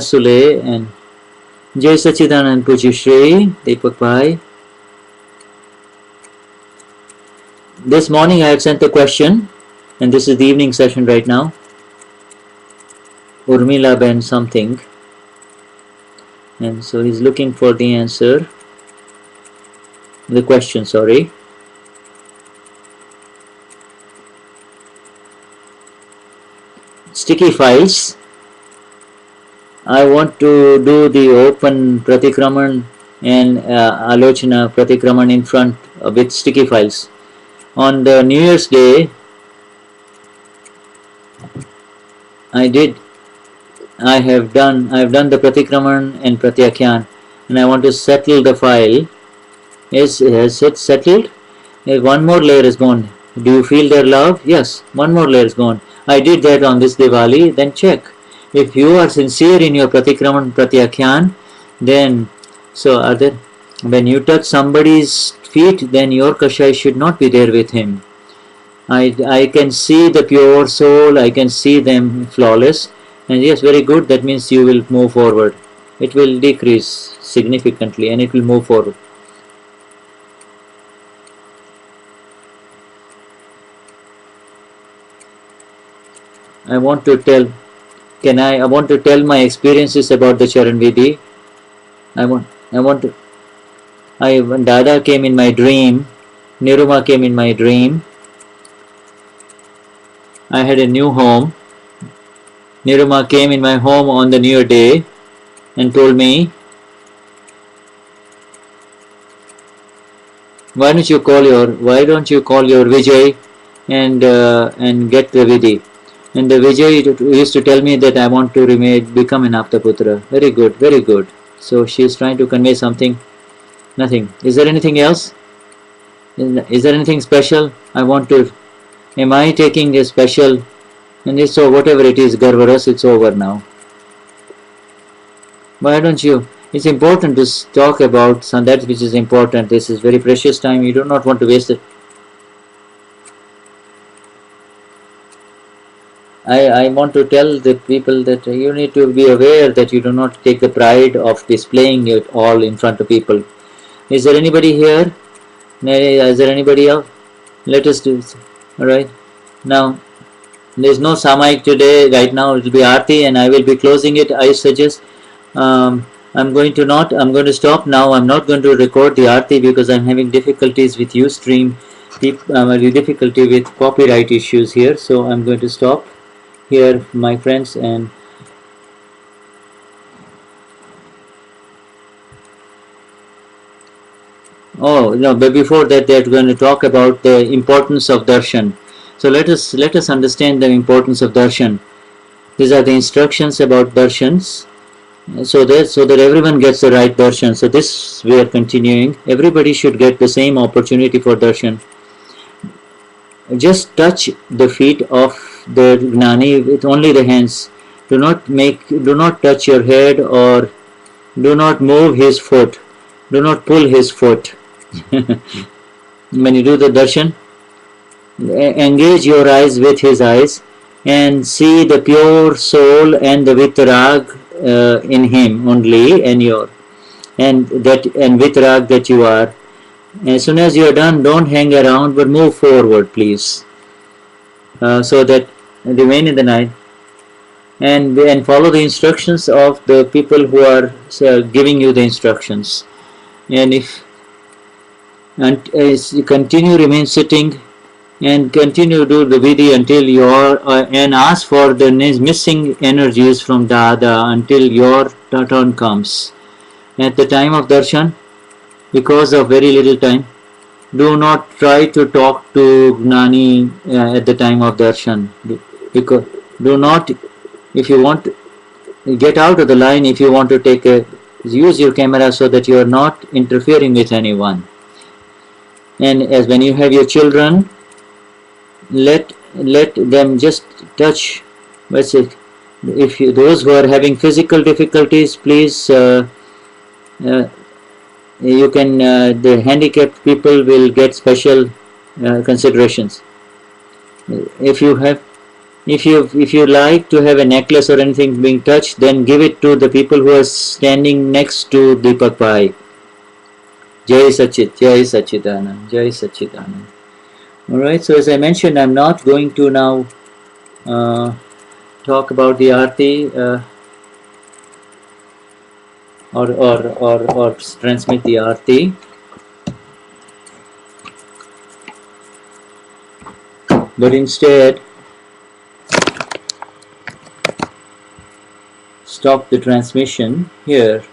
Sule, and Jai Sachidanand Pujishri, Deepakbhai. This morning I had sent a question, and this is the evening session right now. Urmila Ben something, and so he's looking for the answer. The question, sorry. Sticky files. I want to do the open pratikraman and alochana pratikraman in front with sticky files. On the New Year's Day, I have done the pratikraman and pratyakhyan, and I want to settle the file. Has it settled? One more layer is gone. Do you feel their love? Yes, one more layer is gone. I did that on this Diwali. Then check. If you are sincere in your pratikraman pratyakhyan, then when you touch somebody's feet, then your kashai should not be there with him. I can see the pure soul, I can see them flawless, and yes, very good. That means you will move forward. It will decrease significantly and it will move forward. I want to tell my experiences about the Charan Vidhi. When Dada came in my dream, Niruma came in my dream. I had a new home. Niruma came in my home on the New Year day and told me, why don't you call your Vijay and get the Vidhi. And the Vijay used to tell me that I want to become an Aptaputra. Very good, very good. So she is trying to convey something. Nothing. Is there anything else? Is there anything special? I want to. Am I taking a special? And it's so whatever it is, Garvaras, it's over now. Why don't you? It's important to talk about some that which is important. This is very precious time. You do not want to waste it. I want to tell the people that you need to be aware that you do not take the pride of displaying it all in front of people. Is there anybody here? Is there anybody else? Let us do this. Alright. Now, there is no Samaik today. Right now it will be Aarti and I will be closing it. I suggest I'm going to stop now. I'm not going to record the Aarti because I'm having difficulties with Ustream, difficulty with copyright issues here. So I'm going to stop here, my friends, and oh no, but before that they're going to talk about the importance of darshan. So let us understand the importance of darshan. These are the instructions about darshans, so that everyone gets the right darshan. So this we are continuing. Everybody should get the same opportunity for darshan. Just touch the feet of the Gnani with only the hands. Do not touch your head or do not move his foot. Do not pull his foot. When you do the darshan, engage your eyes with his eyes and see the pure soul and the vitrag in him only and vitrag that you are. As soon as you are done, don't hang around but move forward, please, so that remain in the night and follow the instructions of the people who are giving you the instructions. And if as you continue remain sitting and continue to do the vidhi until your and ask for the missing energies from Dada until your turn comes. At the time of darshan, because of very little time, do not try to talk to Gnani at the time of darshan. Because do not, if you want to get out of the line, if you want to use your camera so that you are not interfering with anyone. And as when you have your children, let them just touch. That's it. Those who are having physical difficulties, please. You can the handicapped people will get special considerations. If you like to have a necklace or anything being touched, then give it to the people who are standing next to Deepakbhai. Jai Sachit, Jai Sachidanand, Jai Sachidanand. Alright, so as I mentioned, I'm not going to now talk about the Aarti or transmit the Aarti. But instead, stop the transmission here